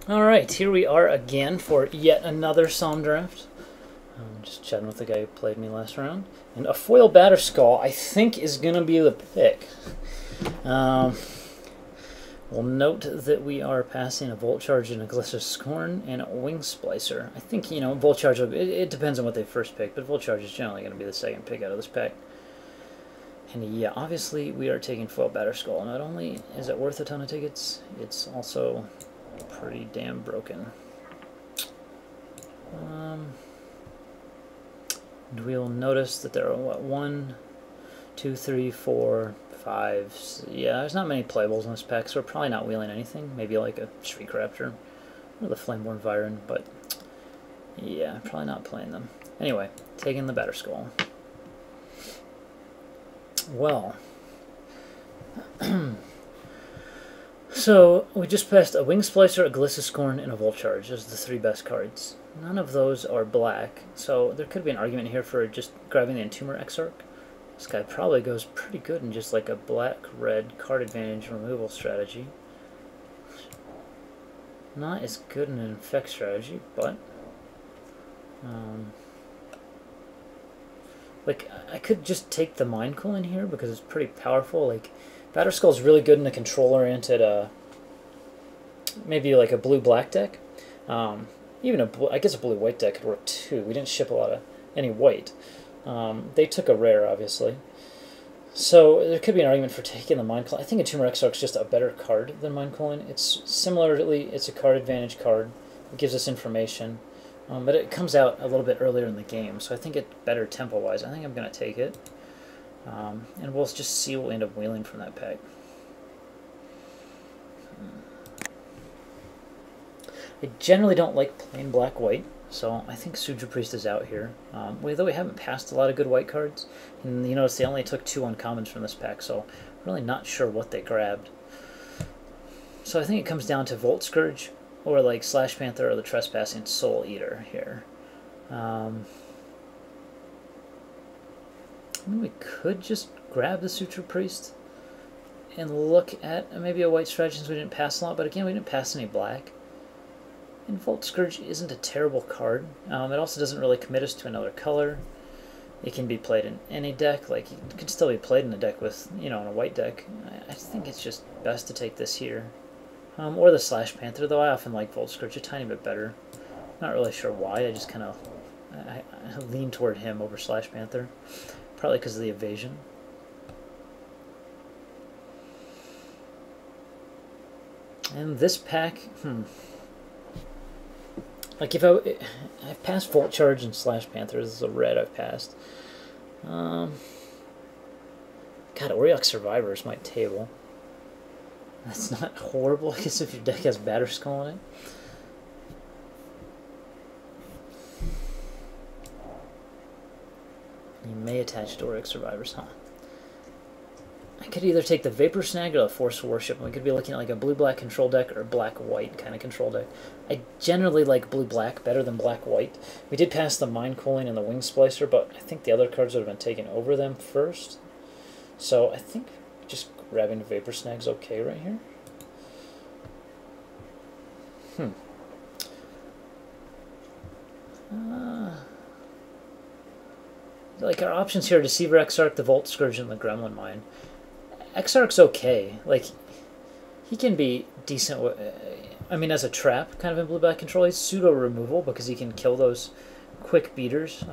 Alright, here we are again for yet another Psalm draft. I'm just chatting with the guy who played me last round. And a foil Batterskull, I think, is going to be the pick. We'll note that we are passing a Volt Charge and a Glister Scorn and a Wing Splicer. I think, you know, Volt Charge, it depends on what they first pick, but Volt Charge is generally going to be the second pick out of this pack. And yeah, obviously we are taking foil Batterskull. Not only is it worth a ton of tickets, it's also pretty damn broken. And we'll notice that there are, what, 1, 2, 3, 4, 5... Yeah, there's not many playables in this pack, so we're probably not wheeling anything. Maybe like a Shriek Raptor or the Flameborn Viren, but yeah, probably not playing them. Anyway, taking the Batterskull. Well, so we just passed a Wing Splicer, a Gliscoscorn, and a Volt Charge as the 3 best cards. None of those are black, so there could be an argument here for just grabbing the Entomber Exarch. This guy probably goes pretty good in just like a black-red card advantage removal strategy. Not as good in an infect strategy, but like, I could just take the Mind Cool in here because it's pretty powerful. Like, Batterskull is really good in a control-oriented, maybe like a blue-black deck. Even I guess a blue-white deck could work too. We didn't ship a lot of any white. They took a rare, obviously. So there could be an argument for taking the Mind Cool. I think Entomber Exarch is just a better card than Mind Cooling. It's similarly, it's a card advantage card. It gives us information. But it comes out a little bit earlier in the game, so I think it's better tempo-wise. I think I'm going to take it. And we'll just see what we end up wheeling from that pack. I generally don't like plain black-white, so I think Sudra Priest is out here. Though we haven't passed a lot of good white cards, and you notice they only took 2 uncommons from this pack, so I'm really not sure what they grabbed. So I think it comes down to Volt Scourge, or like Slash Panther or the Trespassing Soul Eater here. I mean, we could just grab the Sutra Priest and look at maybe a white strategy since we didn't pass a lot, but again, we didn't pass any black. And Volt Scourge isn't a terrible card. It also doesn't really commit us to another color. It can be played in any deck. Like, it could still be played in a deck with, you know, in a white deck. I think it's just best to take this here. Or the Slash Panther, though I often like Volt Scourge a tiny bit better. Not really sure why, I just kind of I lean toward him over Slash Panther. Probably because of the evasion. And this pack, like if I've passed Volt Charge and Slash Panther, this is a red I've passed. God, Auriok Survivors might table. That's not horrible, I guess, if your deck has Batterskull in it. You may attach Auriok Survivors, huh? I could either take the Vapor Snag or the Force Worship, and we could be looking at like a blue-black control deck or a black-white kind of control deck. I generally like blue-black better than black-white. We did pass the Mind Cooling and the Wing Splicer, but I think the other cards would have been taken over them first. So I think just grabbing the Vapor Snag's okay right here. Like, our options here are Deceiver Exarch, the Volt Scourge, and the Gremlin Mine. Exarch's okay. Like, he can be decent. I mean, as a trap, kind of in blue-black control, he's pseudo-removal because he can kill those quick beaters,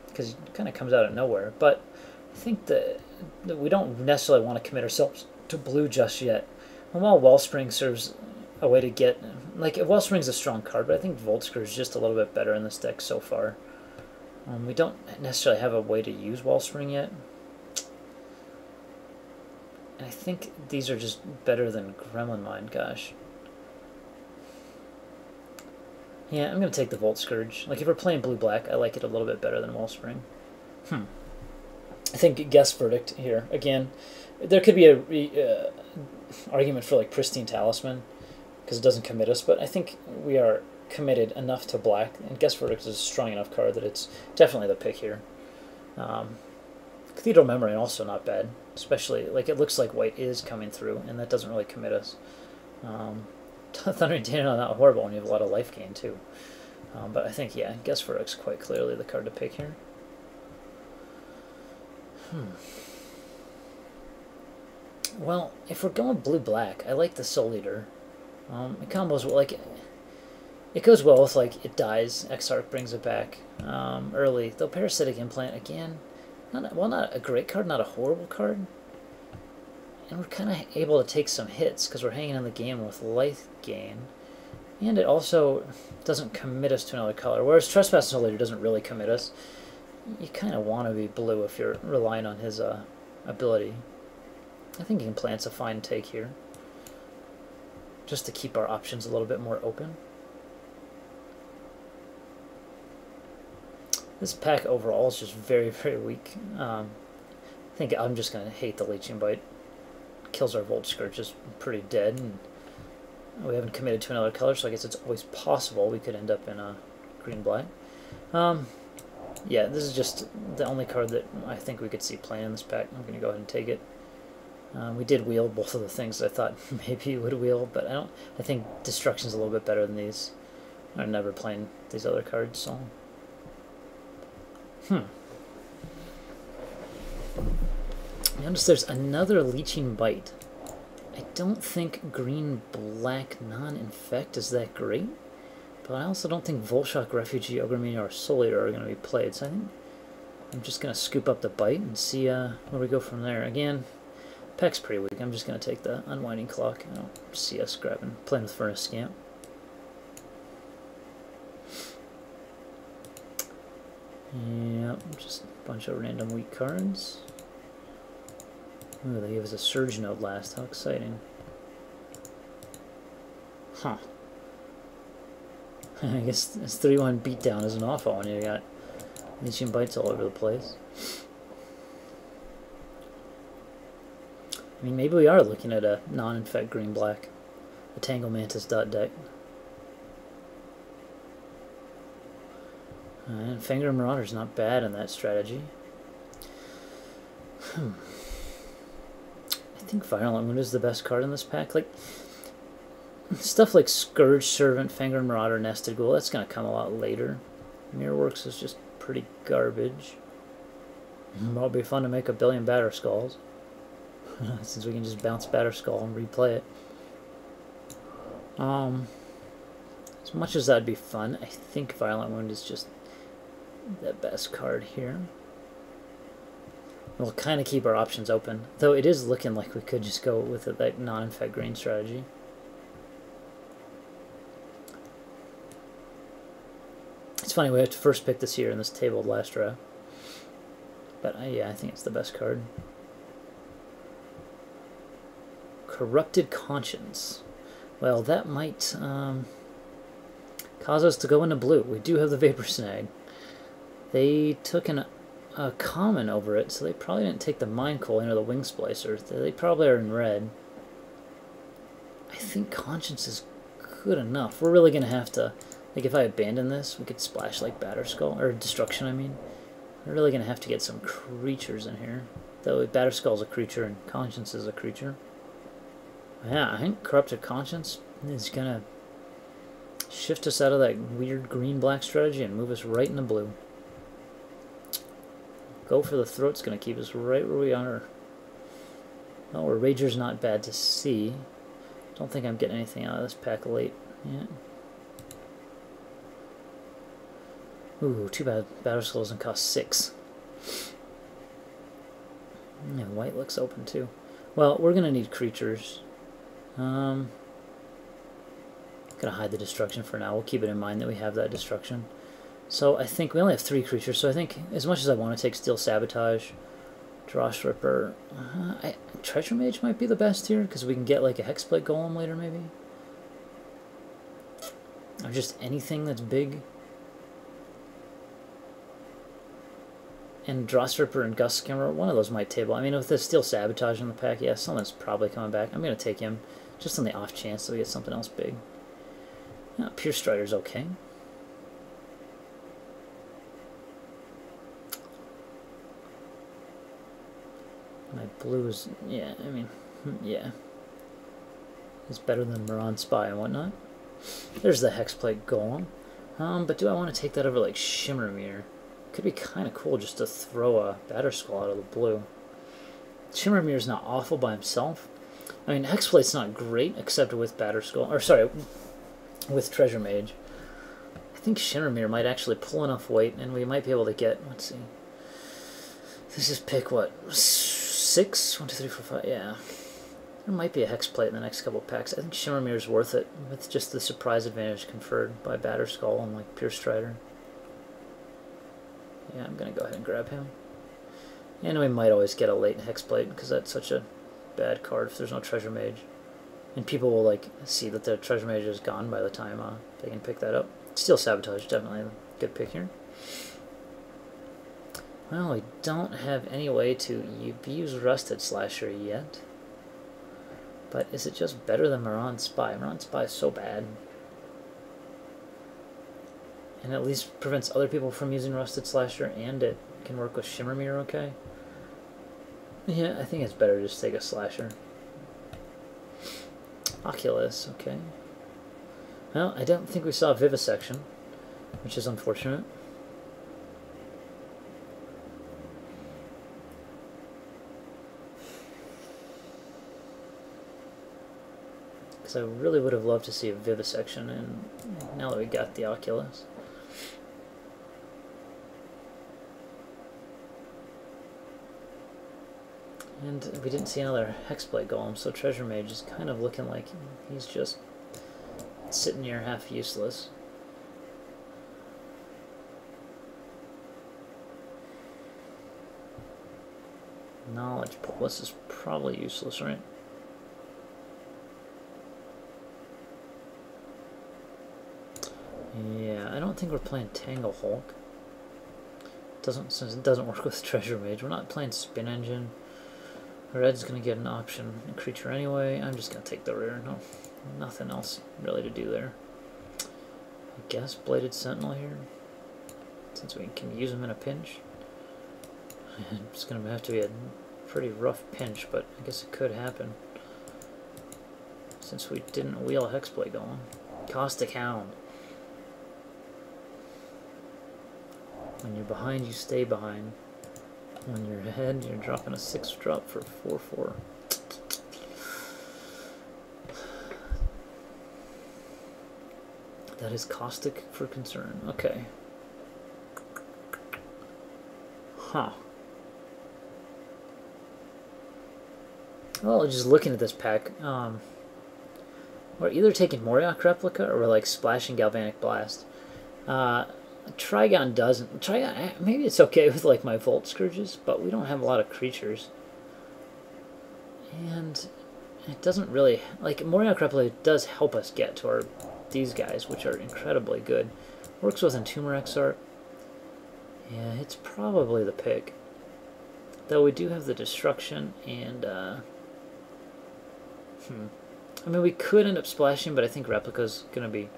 because he kind of comes out of nowhere. But I think that we don't necessarily want to commit ourselves to blue just yet. And while Wellspring serves a way to get... Like, Wellspring's a strong card, but I think Volt Scourge is just a little bit better in this deck so far. We don't necessarily have a way to use Wellspring yet. And I think these are just better than Gremlin Mine, gosh. Yeah, I'm going to take the Volt Scourge. Like, if we're playing blue-black, I like it a little bit better than Wellspring. I think Guess Verdict here. Again, there could be a argument for, like, Pristine Talisman, because it doesn't commit us, but I think we are committed enough to black, and Guess Verdict is a strong enough card that it's definitely the pick here. Cathedral Memory also not bad, especially, like, it looks like white is coming through, and that doesn't really commit us. Thundering Tornado not horrible when you have a lot of life gain too. But I think, yeah, Guess for X quite clearly the card to pick here. Well, if we're going blue-black, I like the Soul Eater. It combos well, like, it goes well with, like, it dies, Exarch brings it back early. Though Parasitic Implant, again, not a great card, not a horrible card. And we're kind of able to take some hits because we're hanging in the game with life gain. And it also doesn't commit us to another color, whereas Trespass Soul Eater doesn't really commit us. You kind of want to be blue if you're relying on his ability. I think Implant's a fine take here, just to keep our options a little bit more open. This pack overall is just very, very weak. I think I'm just going to hate the Leeching Bite. Kills our Volt Scourge, is pretty dead, and we haven't committed to another color, so I guess it's always possible we could end up in a green-black. Yeah, this is just the only card that I think we could see playing in this pack. I'm going to go ahead and take it. We did wheel both of the things I thought maybe you would wheel, but I think Destruction's a little bit better than these. I'm never playing these other cards, so... Notice there's another Leeching Bite. I don't think green-black non-infect is that great, but I also don't think Volshock, Refugee, Ogre Mania, or Soul Eater are going to be played, so I think I'm just going to scoop up the Bite and see where we go from there. Again, pack's pretty weak. I'm just going to take the Unwinding Clock. I don't see us playing with Furnace Scamp. Yep, just a bunch of random weak cards. Ooh, they gave us a Surge Node last. How exciting. Huh. I guess this 3-1 beatdown isn't awful when you got Leeching Bites all over the place. I mean, maybe we are looking at a non-infect green-black. The Tangle Mantis deck. And Finger Marauder's not bad in that strategy. I think Violent Wound is the best card in this pack. Like, stuff like Scourge Servant, Finger Marauder, Nested Ghoul, that's going to come a lot later. Mirrorworks is just pretty garbage. It'll be fun to make a billion Batter Skulls. Since we can just bounce Batter Skull and replay it. As much as that'd be fun, I think Violent Wound is just the best card here. We'll kind of keep our options open, though it is looking like we could just go with that non-infect green strategy. It's funny, we have to first pick this here in this tabled last draft. But yeah, I think it's the best card. Corrupted Conscience. Well, that might cause us to go into blue. We do have the Vapor Snag. They took a common over it, so they probably didn't take the Mind Coal or the Wing Splicer. They probably are in red. I think Conscience is good enough. We're really going to have to... Like, if I abandon this, we could splash, like, Batter Skull, or Destruction, I mean. We're really going to have to get some creatures in here. Though Batter Skull's a creature and Conscience is a creature. Yeah, I think Corrupted Conscience is going to shift us out of that weird green-black strategy and move us right into blue. Go for the Throat's going to keep us right where we are. Oh, our Rager's not bad to see. Don't think I'm getting anything out of this pack late yet. Ooh, too bad Batter Skull doesn't cost 6. Yeah, white looks open too. Well, we're going to need creatures. Gonna hide the Destruction for now. We'll keep it in mind that we have that Destruction. So I think we only have 3 creatures, so I think as much as I want to take Steel Sabotage, Dross Ripper, Treasure Mage might be the best here, because we can get like a Hexblade Golem later maybe. Or just anything that's big. And Dross Ripper and Gust Skimmer, one of those might table. I mean, with the Steel Sabotage in the pack, yeah, someone's probably coming back. I'm going to take him, just on the off chance that we get something else big. Yeah, Pierce Strider's okay. My blues, yeah, I mean, yeah. is better than Moran Spy and whatnot. There's the Hexplate Golem. But do I want to take that over like Shimmermere? Could be kind of cool just to throw a Batterskull out of the blue. Shimmermere's not awful by himself. I mean, Hexplate's not great except with Batterskull, or sorry, with Treasure Mage. I think Shimmermere might actually pull enough weight, and we might be able to get, let's see. Let's just pick, what, 6? 1, 2, 3, 4, 5, yeah. There might be a Hexplate in the next couple packs. I think Shimmermere's worth it, with just the surprise advantage conferred by Batterskull and, like, Pure Strider. Yeah, I'm going to go ahead and grab him. And we might always get a late Hexplate, because that's such a bad card if there's no Treasure Mage. And people will, like, see that the Treasure Mage is gone by the time they can pick that up. Steel Sabotage, definitely a good pick here. Well, we don't have any way to use Rusted Slasher yet. But is it just better than Moran Spy? Moran Spy is so bad. And at least prevents other people from using Rusted Slasher, and it can work with Shimmermere okay. Yeah, I think it's better to just take a Slasher. Oculus, okay. Well, I don't think we saw Vivisection, which is unfortunate. Because I really would have loved to see a Vivisection, and now that we got the Oculus. And we didn't see another Hexplate Golem, so Treasure Mage is kind of looking like he's just sitting here half useless. Knowledge Pulse is probably useless, right? Yeah, I don't think we're playing Tangle Hulk. Since it doesn't work with Treasure Mage. We're not playing Spin Engine. Red's gonna get an option creature anyway. I'm just gonna take the rare. No, nothing else really to do there. I guess Bladed Sentinel here, since we can use him in a pinch. It's gonna have to be a pretty rough pinch, but I guess it could happen since we didn't wheel a Hexplate Golem. Caustic Hound. When you're behind, you stay behind. When you're ahead, you're dropping a 6-drop for 4/4. That is caustic for concern. Okay. Huh. Well, just looking at this pack, we're either taking Moriok Replica or we're like splashing Galvanic Blast. Trigon doesn't. Trigon, maybe it's okay with like my Volt Scourges, but we don't have a lot of creatures. And it doesn't really, like, Moriok Replica does help us get to these guys, which are incredibly good. Works with Entomber Exarch. Yeah, it's probably the pick. Though we do have the Destruction and, I mean, we could end up splashing, but I think Replica's gonna be,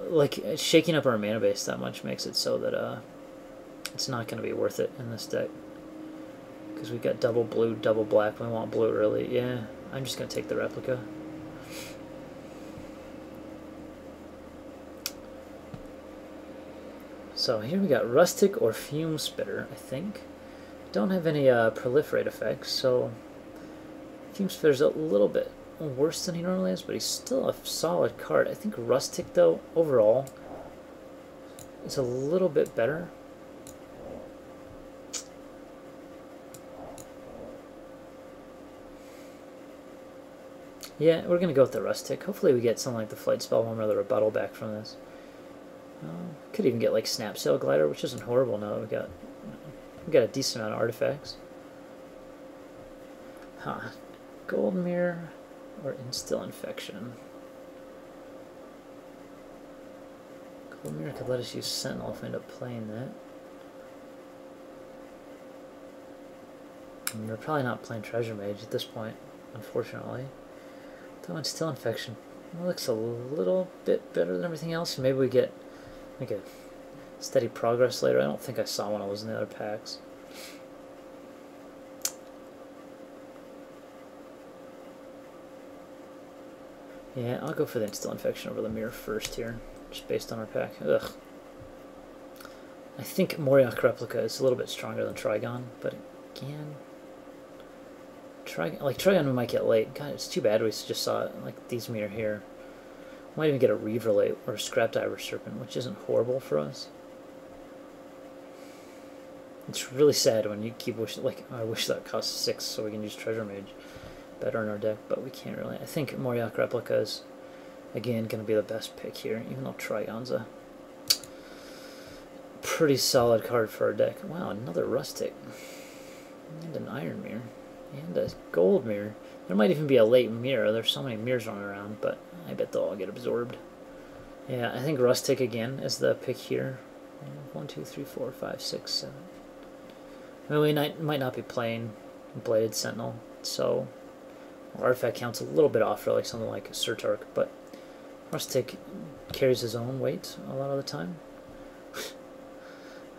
like, shaking up our mana base that much makes it so that it's not going to be worth it in this deck. Because we've got double blue, double black. We want blue early. Yeah, I'm just going to take the Replica. So here we got Rustic or Fume Spitter, I think. Don't have any proliferate effects, so Fume Spitter's a little bit worse than he normally is, but he's still a solid card. I think Rustic, though, overall, is a little bit better. Yeah, we're going to go with the Rustic. Hopefully we get something like the Flight Spellbomb or the Rebuttal back from this. Could even get like Snap Sail Glider, which isn't horrible now that we got a decent amount of artifacts. Huh. Gold Mirror or Instill Infection. Gold Mirror could let us use Sentinel if we end up playing that. And we're probably not playing Treasure Mage at this point, unfortunately. Though Instill Infection, it looks a little bit better than everything else. Maybe we get like a steady progress later. I don't think I saw one of those in the other packs. Yeah, I'll go for the Instill Infection over the Mirror first here, just based on our pack. Ugh. I think Moriok Replica is a little bit stronger than Trigon, but again, Trigon we might get late. God, it's too bad we just saw it, like these Mirror here. We might even get a Reaver late or a Scrap Diver Serpent, which isn't horrible for us. It's really sad when you keep wishing, like, I wish that cost 6 so we can use Treasure Mage better in our deck, but we can't really. I think Moriok Replica is, again, going to be the best pick here, even though Trigon's a pretty solid card for our deck. Wow, another Rustic. And an Iron Mirror. And a Gold Mirror. There might even be a late Mirror. There's so many Mirrors running around, but I bet they'll all get absorbed. Yeah, I think Rustic again is the pick here. 1, 2, 3, 4, 5, 6, 7. I mean, we might not be playing Bladed Sentinel, so artifact count's a little bit off for like something like Surtark, but Rustic carries his own weight a lot of the time.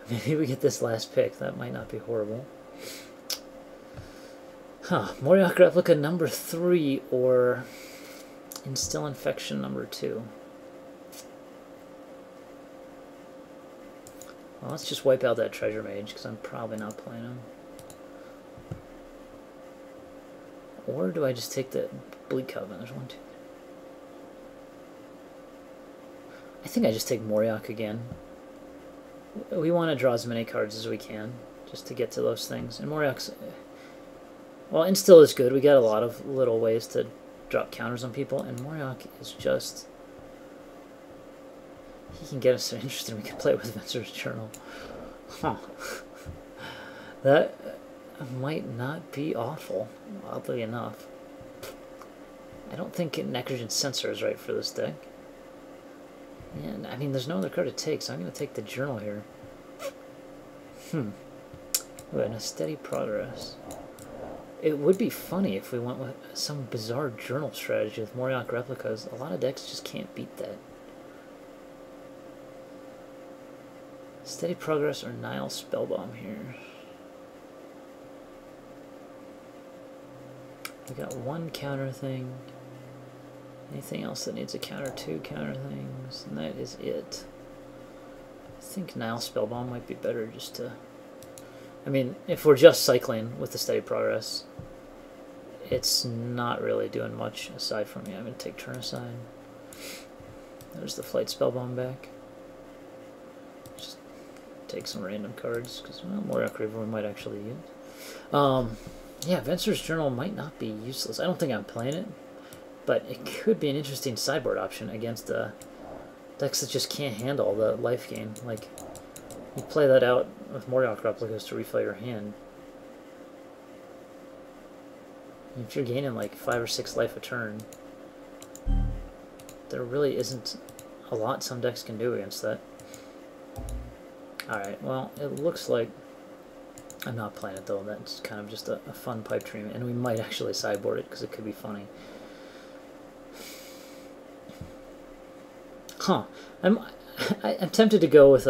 Maybe we get this last pick. That might not be horrible. Huh. Moriok Replica number 3 or Instill Infection number 2. Well, let's just wipe out that Treasure Mage, because I'm probably not playing him. Or do I just take the Bleak Covenant? There's 1, 2. I think I just take Moriok again. We want to draw as many cards as we can, just to get to those things. And Moriok's... Well, Instill is good. We got a lot of little ways to drop counters on people, and Moriok is just... He can get us so interested. We can play with Venser's Journal. Huh. That might not be awful, oddly enough. I don't think Necrogen Censor is right for this deck. Yeah, I mean, there's no other card to take, so I'm going to take the Journal here. Ooh, and a Steady Progress. It would be funny if we went with some bizarre Journal strategy with Moriok Replicas. A lot of decks just can't beat that. Steady Progress or Nile Spellbomb here. We got one counter thing. Anything else that needs a counter? 2 counter things, and that is it. I think Nile Spellbomb might be better just to... I mean, if we're just cycling with the Steady Progress, it's not really doing much aside from, yeah, I'm going to take Turn Aside. There's the Flight Spellbomb back. Just take some random cards, because, well, Moriok Reaver we might actually use. Yeah, Venser's Journal might not be useless. I don't think I'm playing it, but it could be an interesting sideboard option against decks that just can't handle the life gain. Like, you play that out with Moriok Replicas to refill your hand. If you're gaining like 5 or 6 life a turn, there really isn't a lot some decks can do against that. Alright, well, it looks like I'm not playing it though. That's kind of just a fun pipe dream, and we might actually sideboard it because it could be funny. Huh. I'm tempted to go with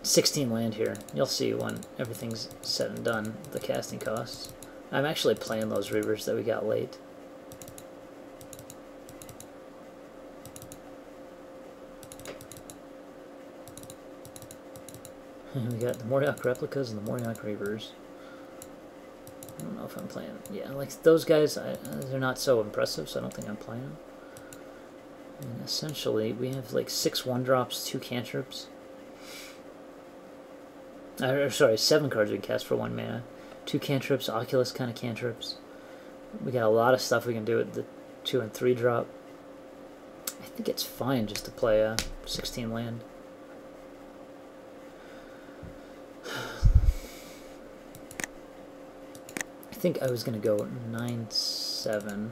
16 land here. You'll see when everything's said and done, the casting costs. I'm actually playing those Reavers that we got late. We got the Moriok Replicas and the Moriok Reavers. I don't know if I'm playing. Yeah, like those guys, they're not so impressive, so I don't think I'm playing them. And essentially, we have like 6 1-drops, 2 cantrips. Sorry, 7 cards we can cast for 1 mana. 2 cantrips, Oculus kind of cantrips. We got a lot of stuff we can do with the 2 and 3 drop. I think it's fine just to play a 16 land. I think I was going to go 9/7.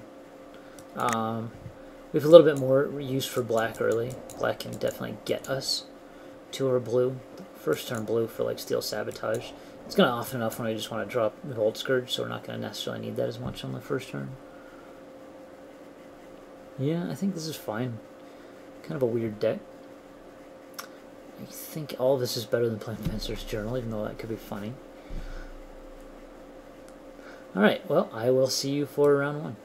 We have a little bit more use for black early. Black can definitely get us to our blue. First turn blue for like Steel Sabotage. It's going to often enough when we just want to drop Volt Scourge, so we're not going to necessarily need that as much on the first turn. Yeah, I think this is fine. Kind of a weird deck. I think all of this is better than playing Venser's Journal, even though that could be funny. Alright, well, I will see you for round 1.